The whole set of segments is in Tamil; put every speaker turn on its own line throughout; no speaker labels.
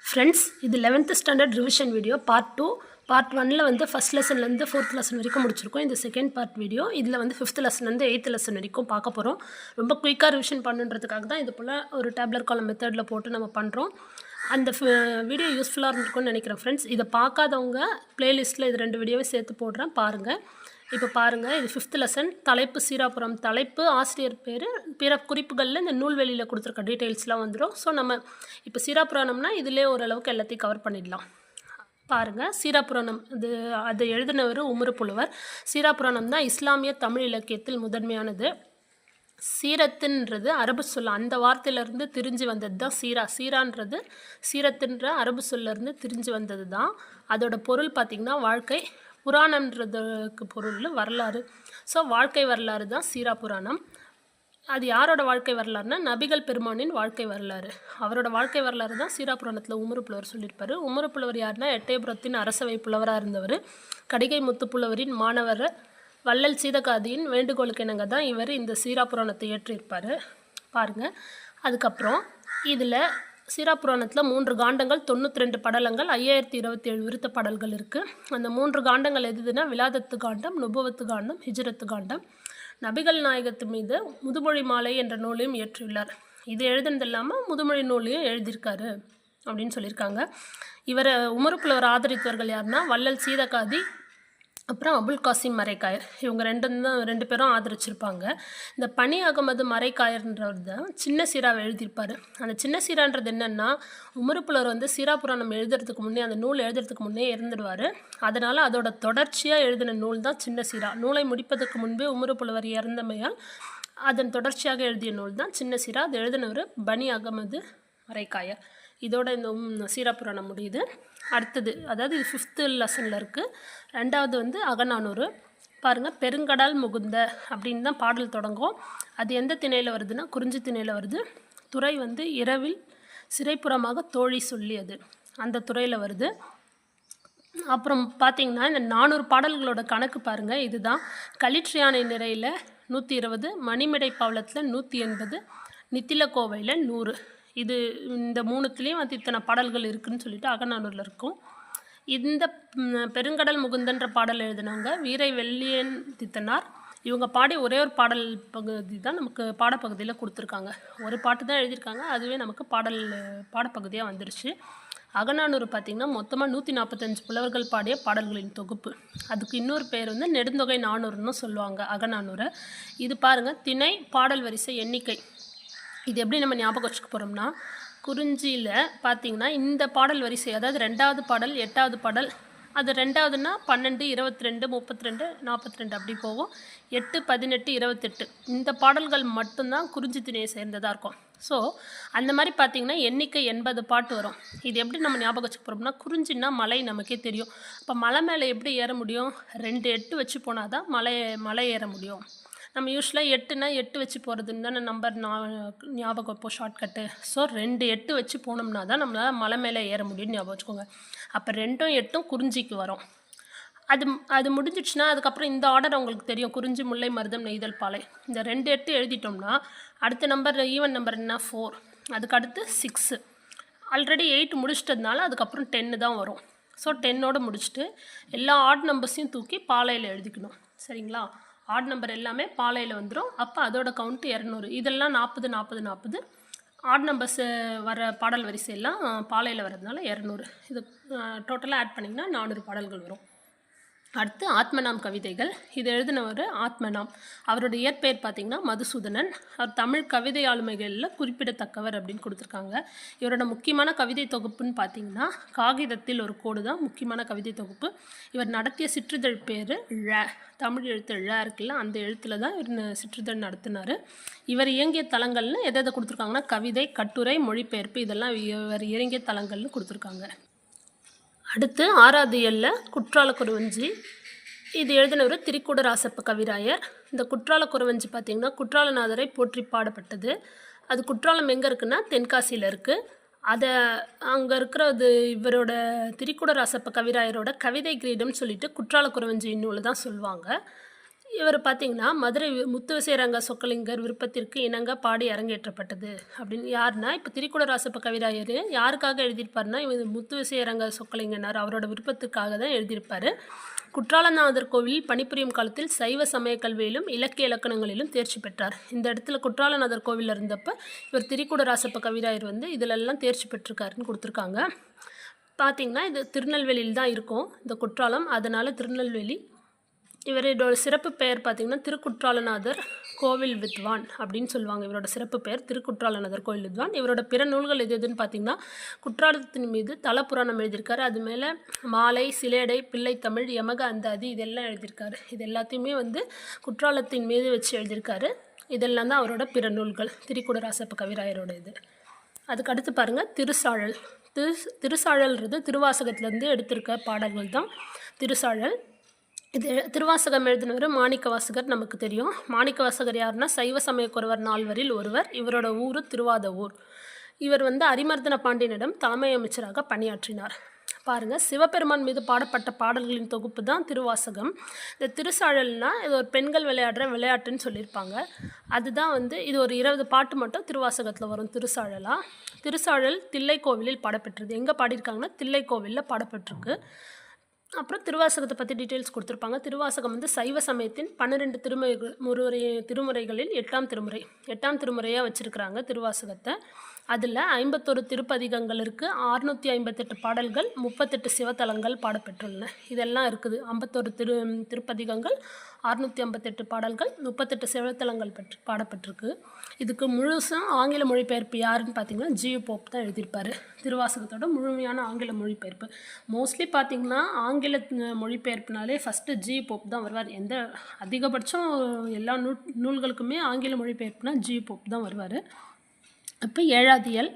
ஃப்ரெண்ட்ஸ், இது 11th standard revision video part 2. Part 1ல் வந்து ஃபஸ்ட் லெசன்லேருந்து 4th லெசன் வரைக்கும் முடிச்சிருக்கோம். இந்த செகண்ட் பார்ட் வீடியோ இதில் வந்து 5th லெசன்லேருந்து 8th லெசன் வரைக்கும் பார்க்க போகிறோம். ரொம்ப குயிக்காக ரிவிஷன் பண்ணுன்றதுக்காக தான் இது போல் ஒரு டேப்லர் காலம் மெத்தடில் போட்டு நம்ம பண்ணுறோம். அந்த வீடியோ யூஸ்ஃபுல்லாக இருந்திருக்கும்னு நினைக்கிறேன் ஃப்ரெண்ட்ஸ். இதை பார்க்காதவங்க ப்ளேலிஸ்ட்டில் இது 2 வீடியோவை சேர்த்து போடுறேன், பாருங்கள். இப்போ பாருங்கள், இது 5th லெசன். தலைப்பு சீராப்புரம். தலைப்பு, ஆசிரியர் பேர், பிற குறிப்புகளில் இந்த நூல்வெளியில் கொடுத்துருக்க டீட்டெயில்ஸ்லாம் வந்துடும். ஸோ நம்ம இப்போ சீராப்புராணம்னா இதிலே ஓரளவுக்கு எல்லாத்தையும் கவர் பண்ணிடலாம். பாருங்கள், சீராப்புராணம் அதை எழுதினவர் உமறு புலவர். சீராப்புராணம் தான் இஸ்லாமிய தமிழ் இலக்கியத்தில் முதன்மையானது. சீரத்துன்றது அரபு சொல், அந்த வார்த்தையிலேருந்து திரிஞ்சு வந்தது தான் சீரா. சீரான்றது சீரத்துன்ற அரபு சொல்லேருந்து திரிஞ்சு வந்தது தான். அதோட பொருள் பார்த்திங்கன்னா வாழ்க்கை. புராணன்றதுக்கு பொருள் வரலாறு. ஸோ வாழ்க்கை வரலாறு தான் சீரா புராணம். அது யாரோட வாழ்க்கை வரலாறுனா நபிகள் பெருமானின் வாழ்க்கை வரலாறு. அவரோட வாழ்க்கை வரலாறு தான் சீரா புராணத்தில் உமறு புலவர் சொல்லியிருப்பார். உமறு புலவர் யாருன்னா எட்டயபுரத்தின் அரசவை புலவராக இருந்தவர். கடிகை முத்து புலவரின் மாணவர். வள்ளல் சீதகாதியின் வேண்டுகோளுக்கு இணங்க தான் இவர் இந்த சீரா புராணத்தை ஏற்றிருப்பார். பாருங்கள். அதுக்கப்புறம் இதில் சீரா புராணத்தில் 3 காண்டங்கள், 92 படலங்கள், 5027 விருத்த பாடல்கள் இருக்குது. அந்த 3 காண்டங்கள் எதுனா விலாதத்து காண்டம், நுபுவத்து காண்டம், ஹிஜ்ரத்து காண்டம். நபிகள் நாயகத்து மீது முதுமொழி மாலை என்ற நூலையும் இயற்றியுள்ளார். இது எழுதுனது இல்லாமல் முதுமொழி நூலையும் எழுதியிருக்காரு அப்படின்னு சொல்லியிருக்காங்க. இவரை உமறு புலவர் ஆதரித்தவர்கள் யாருன்னா வள்ளல் சீதகாதி, அப்புறம் அபுல் காசிம் மரைக்காயர். இவங்க 2 பேரும் ஆதரிச்சிருப்பாங்க. இந்த பனி அகமது மரைக்காயர்ன்றவர் தான் சின்ன சீராவை எழுதியிருப்பார். அந்த சின்ன சீரான்றது என்னென்னா, உமறு புலவர் வந்து சீரா புராணம் எழுதுறதுக்கு முன்னே, அந்த நூல் எழுதுறதுக்கு முன்னே இறந்துடுவார். அதனால் அதோட தொடர்ச்சியாக எழுதின நூல் தான் சின்ன சீரா. நூலை முடிப்பதற்கு முன்பே உமறு புலவர் இறந்தமையால் அதன் தொடர்ச்சியாக எழுதிய நூல் தான் சின்ன சீரா. அது எழுதினவர் பனி அகமது மரைக்காயர். இதோட இந்த சீரா புராணம் முடியுது. அடுத்தது, அதாவது இது 5th லெசனில் இருக்குது. 2வது வந்து அகநானூறு. பாருங்கள், பெருங்கடல் முகுந்த அப்படின்னு தான் பாடல் தொடங்கும். அது எந்த திணையில் வருதுன்னா குறிஞ்சி திணையில் வருது. துறை வந்து இரவில் சிறைப்புறமாக தோழி சொல்லியது, அந்த துறையில் வருது. அப்புறம் பார்த்திங்கன்னா இந்த 400 பாடல்களோட கணக்கு பாருங்கள். இதுதான் களிற்றியானை நிறையில் 120, மணிமிடை பவளத்தில் 180, நித்தில கோவையில் 100. இது இந்த 3த்துலேயும் வந்து இத்தனை பாடல்கள் இருக்குதுன்னு சொல்லிட்டு அகநானூரில் இருக்கும். இந்த பெருங்கடல் முகுந்தன்ற பாடல் எழுதினவங்க வீரை வெள்ளியன் தித்தனார். இவங்க பாடி ஒரே ஒரு பாடல் பகுதி தான் நமக்கு பாடப்பகுதியில் கொடுத்துருக்காங்க. ஒரு பாட்டு தான் எழுதியிருக்காங்க, அதுவே நமக்கு பாடப்பகுதியாக வந்துருச்சு. அகநானூறு பார்த்திங்கன்னா மொத்தமாக 145 புலவர்கள் பாடிய பாடல்களின் தொகுப்பு. அதுக்கு இன்னொரு பேர் வந்து நெடுந்தொகை நானூறுன்னு சொல்லுவாங்க அகநானூரை. இது பாருங்கள், திணை, பாடல் வரிசை, எண்ணிக்கை. இது எப்படி நம்ம ஞாபகம் வச்சுக்க போகிறோம்னா, குறிஞ்சியில் பார்த்திங்கன்னா இந்த பாடல் வரிசை, அதாவது 2வது பாடல், 8வது பாடல், அது 2வதுன்னா 12, 22, 32, 42 அப்படி போகும். 8, 18, 28 இந்த பாடல்கள் மட்டும்தான் குறிஞ்சி திணையை சேர்ந்ததாக இருக்கும். ஸோ அந்த மாதிரி பார்த்திங்கன்னா எண்ணிக்கை 80 பாட்டு வரும். இது எப்படி நம்ம ஞாபகம் வச்சுக்க போகிறோம்னா, குறிஞ்சின்னா மலை நமக்கே தெரியும். இப்போ மலை மேலே எப்படி ஏற முடியும்? 2 8 வச்சு போனால் தான் மலை ஏற முடியும். நம்ம யூஸ்வலாக 8னா 8 வச்சு போகிறதுன்னு தானே நம்பர் ஞாபகம் வைப்போம், ஷார்ட்கட்டு. ஸோ 2 8 வச்சு போனோம்னா தான் நம்மளால் மலை மேலே ஏற முடியும்னு ஞாபகம் வச்சுக்கோங்க. அப்போ 2ம் 8ம் குறிஞ்சிக்கு வரும். அது முடிஞ்சிடுச்சுன்னா அதுக்கப்புறம் இந்த ஆர்டர் உங்களுக்கு தெரியும். குறிஞ்சி, முல்லை, மருதம், நெய்தல், பாலை. இந்த 2 8 எழுதிட்டோம்னா அடுத்த நம்பர் ஈவன் நம்பர் என்ன 4, அதுக்கு அடுத்து 6. ஆல்ரெடி 8 முடிச்சிட்டதுனால அதுக்கப்புறம் 10 தான் வரும். ஸோ 10ஓடு முடிச்சுட்டு எல்லா ஆட் நம்பர்ஸையும் தூக்கி பாலையில் எழுதிக்கணும். சரிங்களா? ஆட் நம்பர் எல்லாமே பாலையில் வந்துடும். அப்போ அதோட கவுண்ட்டு 200. இதெல்லாம் 40 40 40. ஆட் நம்பர்ஸ் வர பாடல் வரிசையெல்லாம் பாலையில் வர்றதுனால 200. இது டோட்டலாக ஆட் பண்ணிங்கன்னா 400 பாடல்கள் வரும். அடுத்து ஆத்மநாம் கவிதைகள். இது எழுதினவர் ஆத்மநாம். அவரோட இயற்பெயர் பார்த்திங்கன்னா மதுசூதனன். அவர் தமிழ் கவிதை ஆளுமைகளில் குறிப்பிடத்தக்கவர் அப்படின்னு கொடுத்துருக்காங்க. இவரோட முக்கியமான கவிதை தொகுப்புன்னு பார்த்திங்கன்னா காகிதத்தில் ஒரு கோடு தான் முக்கியமான கவிதை தொகுப்பு. இவர் நடத்திய சிற்றிதழ் பேர் ழ. தமிழ் எழுத்து ழ இருக்குல்ல, அந்த எழுத்தில் தான் இவர் சிற்றிதழ் நடத்தினார். இவர் இயங்கிய தலங்கள்னு எதை கொடுத்துருக்காங்கன்னா கவிதை, கட்டுரை, மொழிபெயர்ப்பு, இதெல்லாம் இவர் இயங்கிய தலங்கள்னு கொடுத்துருக்காங்க. அடுத்து 6வது இயலில் குற்றால குறவஞ்சி. இது எழுதினவர் திரிக்கூடராசப்ப கவிராயர். இந்த குற்றால குறவஞ்சி பார்த்திங்கன்னா குற்றாலநாதரை போற்றி பாடப்பட்டது. அது குற்றாலம் எங்கே இருக்குன்னா தென்காசியில் இருக்குது. அதை அங்கே இருக்கிறது இவரோட திரிக்கூடராசப்ப கவிராயரோட கவிதை கிரீடம்னு சொல்லிட்டு குற்றால குறவஞ்சி நூலை தான் சொல்லுவாங்க. இவர் பார்த்தீங்கன்னா, மதுரை முத்துவிசயரங்க சொக்கலிங்கர் விருப்பத்திற்கு இணங்க பாடி அரங்கேற்றப்பட்டது அப்படின்னு யாருன்னா, இப்போ திரிகுட ராசப்ப கவிராயர் யாருக்காக எழுதியிருப்பாருன்னா, இவர் முத்துவிசயரங்க சொக்கலிங்கனார் அவரோட விருப்பத்துக்காக தான் எழுதியிருப்பார். குற்றாலநாதர் கோவில் பணிபுரியும் காலத்தில் சைவ சமய கல்வியிலும் இலக்கிய இலக்கணங்களிலும் தேர்ச்சி பெற்றார். இந்த இடத்துல குற்றாலநாதர் கோவிலில் இருந்தப்போ இவர் திரிகுட ராசப்ப கவிராயர் வந்து இதிலெல்லாம் தேர்ச்சி பெற்றிருக்காருன்னு கொடுத்துருக்காங்க. பார்த்திங்கன்னா இது திருநெல்வேலியில் தான் இருக்கும் இந்த குற்றாலம், அதனால் திருநெல்வேலி. இவரோட சிறப்பு பெயர் பார்த்திங்கன்னா திருக்குற்றாலநாதர் கோவில் வித்வான் அப்படின்னு சொல்லுவாங்க. இவரோட சிறப்பு பெயர் திருக்குற்றாலநாதர் கோவில் வித்வான். இவரோட பிற நூல்கள் எதுன்னு பார்த்திங்கன்னா, குற்றாலத்தின் மீது தலப்புராணம் எழுதியிருக்காரு. அது மேலே மாலை, சிலேடை, பிள்ளைத்தமிழ், யமக அந்தாதி இதெல்லாம் எழுதியிருக்காரு. இது எல்லாத்தையுமே வந்து குற்றாலத்தின் மீது வச்சு எழுதியிருக்காரு. இதெல்லாம் தான் அவரோட பிற நூல்கள், திரிகுட ராசப்ப கவிராயரோட இது. அதுக்கு அடுத்து பாருங்கள் திருசாழல். திருசாழல்ன்றது திருவாசகத்துலேருந்து எடுத்திருக்க பாடல்கள் தான் திருசாழல். இது திருவாசகம் எழுதினவர் மாணிக்கவாசகர் நமக்கு தெரியும். மாணிக்கவாசகர் யாருன்னா சைவ சமயக்குறவர் நால்வரில் ஒருவர். இவரோட ஊர் திருவாதவூர். இவர் வந்து அரிமர்தன பாண்டியனிடம் தலைமை அமைச்சராக பணியாற்றினார். பாருங்கள், சிவபெருமான் மீது பாடப்பட்ட பாடல்களின் தொகுப்பு தான் திருவாசகம். இந்த திருசாழல்னால் இது ஒரு பெண்கள் விளையாடுற விளையாட்டுன்னு சொல்லியிருப்பாங்க. அதுதான் வந்து இது ஒரு 20 பாட்டு மட்டும் திருவாசகத்தில் வரும் திருசாழலாக. திருசாழல் தில்லைக்கோவிலில் பாடப்பெற்றது. எங்கே பாடியிருக்காங்கன்னா தில்லைக்கோவிலில் பாடப்பட்டிருக்கு. அப்புறம் திருவாசகத்தை பற்றி டீட்டெயில்ஸ் கொடுத்துருப்பாங்க. திருவாசகம் வந்து சைவ சமயத்தின் 12 திருமுறைகளில் 8ஆம் திருமுறையாக வச்சுருக்கிறாங்க திருவாசகத்தை. அதில் 51 திருப்பதிகங்கள் இருக்குது, 658 பாடல்கள், 38 சிவத்தலங்கள் பாடப்பெற்றுள்ளன. இதெல்லாம் இருக்குது. 51 திருப்பதிகங்கள், 658 பாடல்கள், 38 சிவத்தலங்கள் பாடப்பட்டிருக்கு. இதுக்கு முழுசும் ஆங்கில மொழிபெயர்ப்பு யாருன்னு பார்த்தீங்கன்னா ஜியு போப் தான் எழுதியிருப்பார். திருவாசகத்தோட முழுமையான ஆங்கில மொழிபெயர்ப்பு. மோஸ்ட்லி பார்த்திங்கன்னா ஆங்கில மொழிபெயர்ப்புனாலே ஃபஸ்ட்டு ஜியு போப் தான் வருவார். அதிகபட்சம் எல்லா நூல்களுக்குமே ஆங்கில மொழிபெயர்ப்புனா ஜியு போப் தான் வருவார். அப்போ 7வது இயல்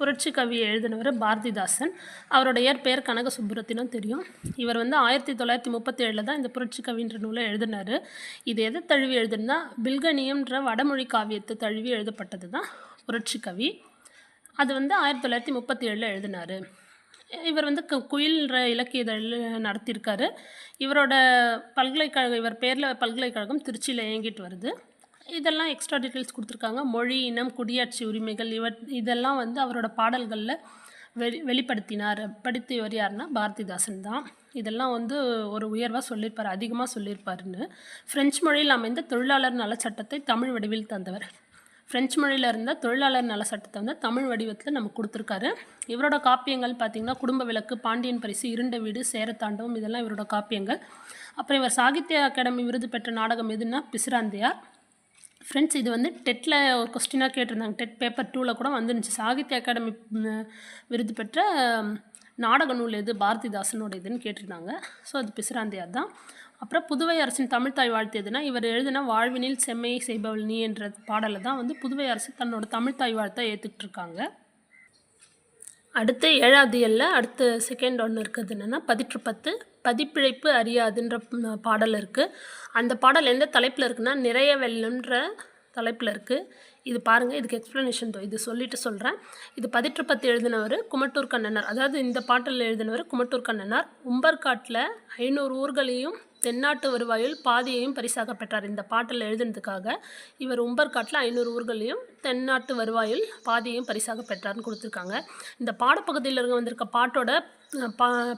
புரட்சி கவி எழுதினவர் பாரதிதாசன். அவரோட இயற்பெயர் கனக சுப்புரத்தினம் தெரியும். இவர் வந்து 1937 தான் இந்த புரட்சி கவின்ற நூலை எழுதினார். இது எதை தழுவி எழுதுனா பில்கணியம்ன்ற வடமொழி காவியத்தை தழுவி எழுதப்பட்டது தான் புரட்சி கவி. அது வந்து 1937 எழுதினார். இவர் வந்து குயில்ன்ற இலக்கிய இதழ் நடத்தியிருக்காரு. இவரோட இவர் பேரில் பல்கலைக்கழகம் திருச்சியில் இயங்கிட்டு வருது. இதெல்லாம் எக்ஸ்ட்ரா டீட்டெயில்ஸ் கொடுத்துருக்காங்க. மொழி, இனம், குடியாட்சி உரிமைகள் இதெல்லாம் வந்து அவரோட பாடல்களில் வெளிப்படுத்தியவர் யாருன்னா பாரதிதாசன் தான். இதெல்லாம் வந்து ஒரு உயர்வாக சொல்லியிருப்பார், அதிகமாக சொல்லியிருப்பாருன்னு. ஃப்ரெஞ்சு மொழியில் அமைந்த தொழிலாளர் நல சட்டத்தை தமிழ் வடிவில் தந்தவர். ஃப்ரெஞ்சு மொழியில் இருந்த தொழிலாளர் நல சட்டத்தை வந்து தமிழ் வடிவத்தில் நமக்கு கொடுத்துருக்காரு. இவரோட காப்பியங்கள் பார்த்திங்கன்னா குடும்ப விளக்கு, பாண்டியன் பரிசு, இருண்ட வீடு, சேரத்தாண்டவம் இதெல்லாம் இவரோட காப்பியங்கள். அப்புறம் இவர் சாகித்ய அகாடமி விருது பெற்ற நாடகம் எதுன்னா பிசிராந்தையார். ஃப்ரெண்ட்ஸ், இது வந்து டெட்டில் ஒரு கொஸ்டினாக கேட்டிருந்தாங்க. டெட் பேப்பர் 2ல் கூட வந்துருந்துச்சு. சாகித்ய அகாடமி விருது பெற்ற நாடக நூல் எது பாரதிதாசனோட இதுன்னு கேட்டிருந்தாங்க. ஸோ அது பிசிராந்தையார் தான். அப்புறம் புதுவை அரசின் தமிழ்த்தாய் வாழ்த்து எதுனா இவர் எழுதின வாழ்வினில் செம்மையை செய்பவள் நீ என்ற பாடலை தான் வந்து புதுவை அரசு தன்னோட தமிழ்த்தாய் வாழ்த்தை ஏற்றுக்கிட்டு இருக்காங்க. அடுத்து 7வது இயலில் அடுத்து செகண்ட் ஒன்று இருக்குது. என்னென்னா 10 பதிப்பிழைப்பு அறியாதுன்ற பாடல் இருக்குது. அந்த பாடல் எந்த தலைப்பில் இருக்குன்னா நிறைய வெள்ளம்ன்ற தலைப்பில் இருக்குது. இது பாருங்கள், இதுக்கு எக்ஸ்ப்ளனேஷன் இது சொல்லிட்டு சொல்கிறேன். இது 10 எழுதினவர் குமட்டூர் கண்ணனார். அதாவது இந்த பாட்டில் எழுதினவர் குமட்டூர் கண்ணனார். உம்பர்காட்டில் 500 ஊர்களையும் தென்னாட்டு வருவாயில் பாதியையும் பரிசாக பெற்றார். இந்த பாட்டில் எழுதுனதுக்காக இவர் உம்பர்காட்டில் 500 ஊர்களையும் தென்னாட்டு வருவாயில் பாதியையும் பரிசாக பெற்றார்னு கொடுத்துருக்காங்க. இந்த பாடப்பகுதியில் வந்திருக்க பாட்டோட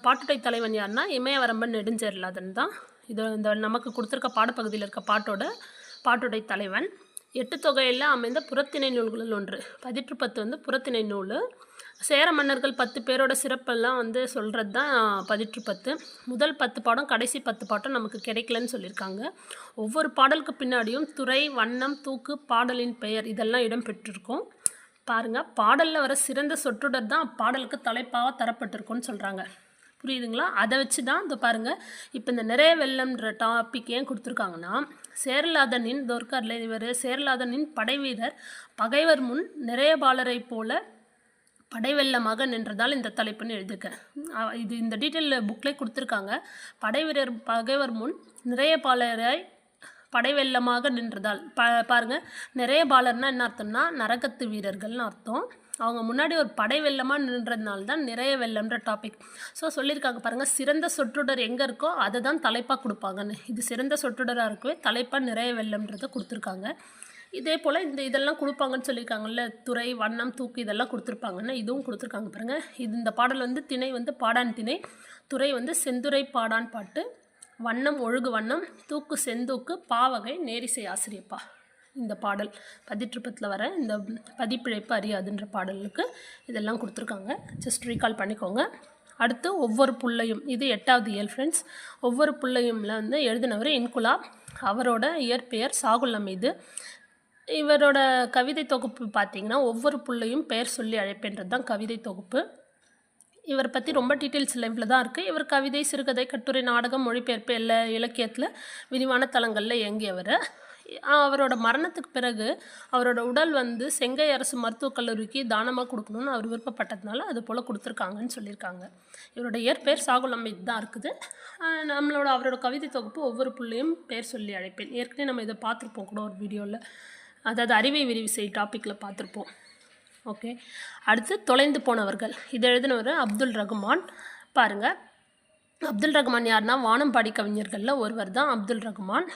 பாட்டுடை தலைவன் யாருன்னா இமயவரம்பன் நெடுஞ்சேரலாதன் தான். இது இந்த நமக்கு கொடுத்துருக்க பாடப்பகுதியில் இருக்க பாட்டுடை தலைவன். 8 தொகையில் அமைந்த புறத்திணை நூல்களில் ஒன்று. 10 வந்து புறத்திணை நூல். சேர மன்னர்கள் 10 பேரோட சிறப்பெல்லாம் வந்து சொல்கிறது தான் 10. முதல் 10 பாடம் கடைசி 10 பாட்டம் நமக்கு கிடைக்கலன்னு சொல்லியிருக்காங்க. ஒவ்வொரு பாடலுக்கு பின்னாடியும் துறை, வண்ணம், தூக்கு, பாடலின் பெயர் இதெல்லாம் இடம் பெற்றிருக்கும். பாருங்கள், பாடலில் வர சிறந்த சொற்றொடர் தான் பாடலுக்கு தலைப்பாக தரப்பட்டிருக்குன்னு சொல்கிறாங்க. புரியுதுங்களா? அதை வச்சு தான் இந்த பாருங்கள், இப்போ இந்த நிறைய வெள்ளம்ன்ற டாபிக் ஏன் கொடுத்துருக்காங்கன்னா சேரலாதனின் தோற்காரில் இவர் சேரலாதனின் படைவீரர் பகைவர் முன் நிறைய பாலரை போல படைவெள்ளமாக நின்றதால் இந்த தலைப்புன்னு எழுதியிருக்கேன். இது இந்த டீட்டெயில் புக்கில் கொடுத்துருக்காங்க. படைவீரர் பகைவர் முன் நிறைய பாலரை படைவெள்ளமாக நின்றதால் பாருங்கள், நிறைய பாலர்னால் என்ன அர்த்தம்னா நரகத்து வீரர்கள்னு அர்த்தம். அவங்க முன்னாடி ஒரு படை வெள்ளமாக நின்றதுனால தான் நிறைய வெள்ளம்ன்ற டாபிக். ஸோ சொல்லியிருக்காங்க பாருங்கள், சிறந்த சொற்றொடர் எங்கே இருக்கோ அதை தான் தலைப்பாக கொடுப்பாங்கன்னு. இது சிறந்த சொற்றொடராக இருக்கவே தலைப்பாக நிறைய வெள்ளம்ன்றதை கொடுத்துருக்காங்க. இதே போல் இதெல்லாம் கொடுப்பாங்கன்னு சொல்லியிருக்காங்கல்ல, துறை, வண்ணம், தூக்கு இதெல்லாம் கொடுத்துருப்பாங்கன்னு இதுவும் கொடுத்துருக்காங்க பாருங்கள். இந்த பாடல் வந்து திணை வந்து பாடான் திணை, துறை வந்து செந்துரை பாடான் பாட்டு, வண்ணம் ஒழுகு வண்ணம், தூக்கு செந்தூக்கு, பாவகை நேரிசை ஆசிரியப்பா. இந்த பாடல் பதிற்றுப்பத்தில் வர இந்த பதிப்பிழைப்பு அறியாதுன்ற பாடலுக்கு இதெல்லாம் கொடுத்துருக்காங்க. ஜஸ்ட் ரீகால் பண்ணிக்கோங்க. அடுத்து ஒவ்வொரு புள்ளையும், இது 8வது இயல் ஃப்ரெண்ட்ஸ். ஒவ்வொரு புள்ளையும்ல வந்து எழுதினவர் இன்குலாப். அவரோட இயற்பெயர் சாகுல் அமீது. இவரோட கவிதை தொகுப்பு பார்த்திங்கன்னா ஒவ்வொரு புள்ளையும் பெயர் சொல்லி அழைப்பேன்றது தான் கவிதை தொகுப்பு. இவரை பற்றி ரொம்ப டீட்டெயில்ஸ் லைவில் தான் இருக்குது. இவர் கவிதை, சிறுகதை, கட்டுரை, நாடகம், மொழிபெயர்ப்பு எல்லா இலக்கியத்தில் விரிவான தளங்களில் இயங்கியவர். அவரோட மரணத்துக்கு பிறகு அவரோட உடல் வந்து செங்கை அரசு மருத்துவக் கல்லூரிக்கு தானமாக கொடுக்கணும்னு அவர் விருப்பப்பட்டதுனால அது போல் கொடுத்துருக்காங்கன்னு சொல்லியிருக்காங்க. இவரோட இயற்பெயர் சாகுல் அமீத் தான் இருக்குது. அவரோட கவிதை தொகுப்பு ஒவ்வொரு புள்ளையும் பெயர் சொல்லி அழைப்பேன். ஏற்கனவே நம்ம இதை பார்த்துருப்போம் கூட ஒரு வீடியோவில், அதாவது அறிவை விரிவு செய் டாப்பிக்கில் பார்த்துருப்போம். ஓகே, அடுத்து தொலைந்து போனவர்கள். இதை எழுதினவர் அப்துல் ரகுமான். பாருங்கள், அப்துல் ரகுமான் யாருன்னா வானம்பாடி கவிஞர்களில் ஒருவர் தான் அப்துல் ரகுமான்.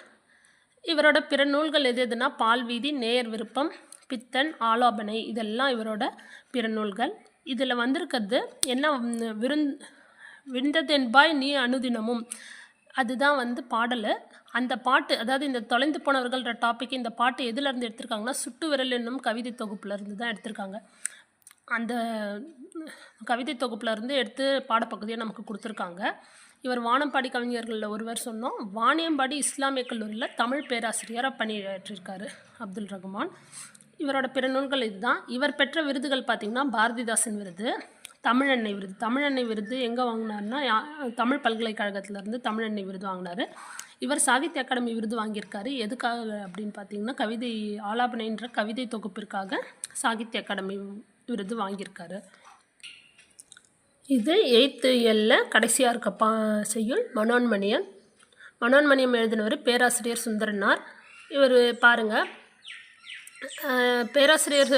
இவரோட பிற நூல்கள் எதுனா பால்வீதி, நேயர் விருப்பம், பித்தன், ஆலாபனை இதெல்லாம் இவரோட பிற நூல்கள். இதில் வந்திருக்கிறது என்ன, விழுந்ததென்பாய் நீ அனுதினமும், அதுதான் வந்து பாடல். அந்த பாட்டு, அதாவது இந்த தொலைந்து போனவர்கள்ன்ற டாபிக், இந்த பாட்டு எதுலேருந்து எடுத்திருக்காங்கன்னா சுட்டு விரல் என்னும் கவிதை தொகுப்புலேருந்து தான் எடுத்திருக்காங்க. அந்த கவிதை தொகுப்புலேருந்து எடுத்து பாடப்பகுதியை நமக்கு கொடுத்துருக்காங்க. இவர் வானம்பாடி கவிஞர்களில் ஒருவர் சொன்னோம். வாணியம்பாடி இஸ்லாமிய கல்லூரியில் தமிழ் பேராசிரியராக பணியாற்றிருக்காரு அப்துல் ரகுமான். இவரோட பிற நூல்கள் இதுதான். இவர் பெற்ற விருதுகள் பார்த்திங்கன்னா பாரதிதாசன் விருது, தமிழன்னை விருது. தமிழன்னை விருது எங்கே வாங்கினார்னா தமிழ் பல்கலைக்கழகத்திலேருந்து தமிழன்னை விருது வாங்கினார். இவர் சாகித்ய அகாடமி விருது வாங்கியிருக்காரு. எதுக்காக அப்படின்னு பார்த்தீங்கன்னா கவிதை ஆலாபனைன்ற கவிதை தொகுப்பிற்காக சாகித்ய அகாடமி விருது வாங்கியிருக்காரு. இது 8th இயலில் கடைசியாக இருக்க செய்யுள் மனோன்மணியம். மனோன்மணியம் எழுதினவர் பேராசிரியர் சுந்தரனார். இவர் பாருங்கள், பேராசிரியர்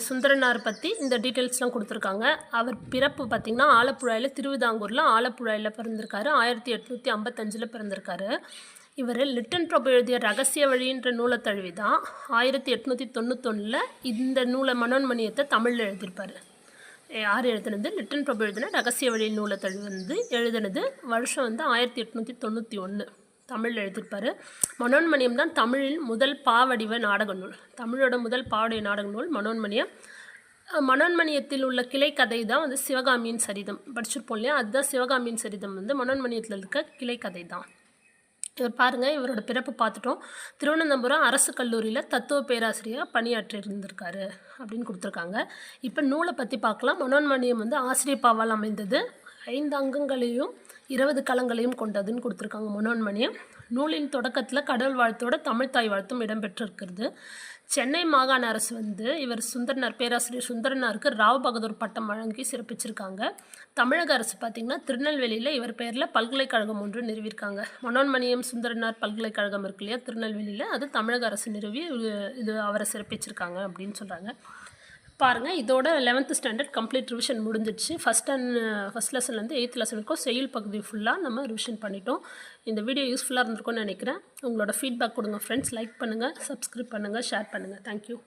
சுந்தரனார் பற்றி இந்த டீட்டெயில்ஸ்லாம் கொடுத்துருக்காங்க. அவர் பிறப்பு பார்த்திங்கன்னா ஆலப்புழாயில், திருவிதாங்கூரில் ஆலப்புழாயில் பிறந்திருக்காரு. 1855 பிறந்திருக்காரு. இவர் லிட்டன் பிரபு எழுதிய ரகசிய வழின்ற நூலை தழுவி தான் 1891 இந்த நூலை மனோன்மணியத்தை தமிழில் எழுதியிருப்பார். யார் எழுதுனது? லிட்டன் பிரபு எழுதின ரகசிய வழி நூலை தழுவி வந்து எழுதுனது. வருஷம் வந்து 1891 தமிழில் எழுதியிருப்பார். மனோன்மணியம் தான் தமிழின் முதல் பாவடிவ நாடக நூல். தமிழோட முதல் பாவடிவ நாடக நூல் மனோன்மணியம். மனோன்மணியத்தில் உள்ள கிளை கதை தான் வந்து சிவகாமியின் சரிதம். படிச்சிருப்போம் இல்லையா, அதுதான் சிவகாமியின் சரிதம் வந்து மனோன்மணியத்தில் இருக்க கிளை கதை தான். இவர் பாருங்கள், இவரோட பிறப்பு பார்த்துட்டோம். திருவனந்தபுரம் அரசு கல்லூரியில் தத்துவ பேராசிரியராக பணியாற்றி இருந்திருக்காரு அப்படின்னு கொடுத்துருக்காங்க. இப்போ நூலை பற்றி பார்க்கலாம். மனோன்மணியம் வந்து ஆசிரியப்பாவால் அமைந்தது. 5 அங்கங்களையும் 20 களங்களையும் கொண்டதுன்னு கொடுத்துருக்காங்க மனோன்மணியம். நூலின் தொடக்கத்தில் கடவுள் வாழ்த்தோட தமிழ்த்தாய் வாழ்த்தும் இடம்பெற்றிருக்கிறது. சென்னை மாகாண அரசு வந்து இவர் சுந்தரனார், பேராசிரியர் சுந்தரனாருக்கு ராவ் பகதூர் பட்டம் வழங்கி சிறப்பிச்சிருக்காங்க. தமிழக அரசு பார்த்திங்கன்னா திருநெல்வேலியில் இவர் பேரில் பல்கலைக்கழகம் ஒன்று நிறுவியிருக்காங்க. மனோன்மணியம் சுந்தரனார் பல்கலைக்கழகம் இருக்கு இல்லையா திருநெல்வேலியில், அது தமிழக அரசு நிறுவி இது அவரை சிறப்பிச்சிருக்காங்க அப்படின்னு சொல்கிறாங்க. பாருங்கள், இதோட 11th ஸ்டாண்டர்ட் கம்ப்ளீட் ரிவிஷன் முடிஞ்சிடுச்சு. ஃபஸ்ட் லெசன்லேருந்து 8th லெசன் வரைக்கும் செயல் பகுதி ஃபுல்லாக நம்ம ரிவிஷன் பண்ணிட்டோம். இந்த வீடியோ யூஸ்ஃபுல்லாக இருந்திருக்கும்னு நினைக்கிறேன். உங்களோட ஃபீட்பேக் கொடுங்க ஃப்ரெண்ட்ஸ். லைக் பண்ணுங்கள், சப்ஸ்கிரைப் பண்ணுங்கள், ஷேர் பண்ணுங்கள். தேங்க்யூ.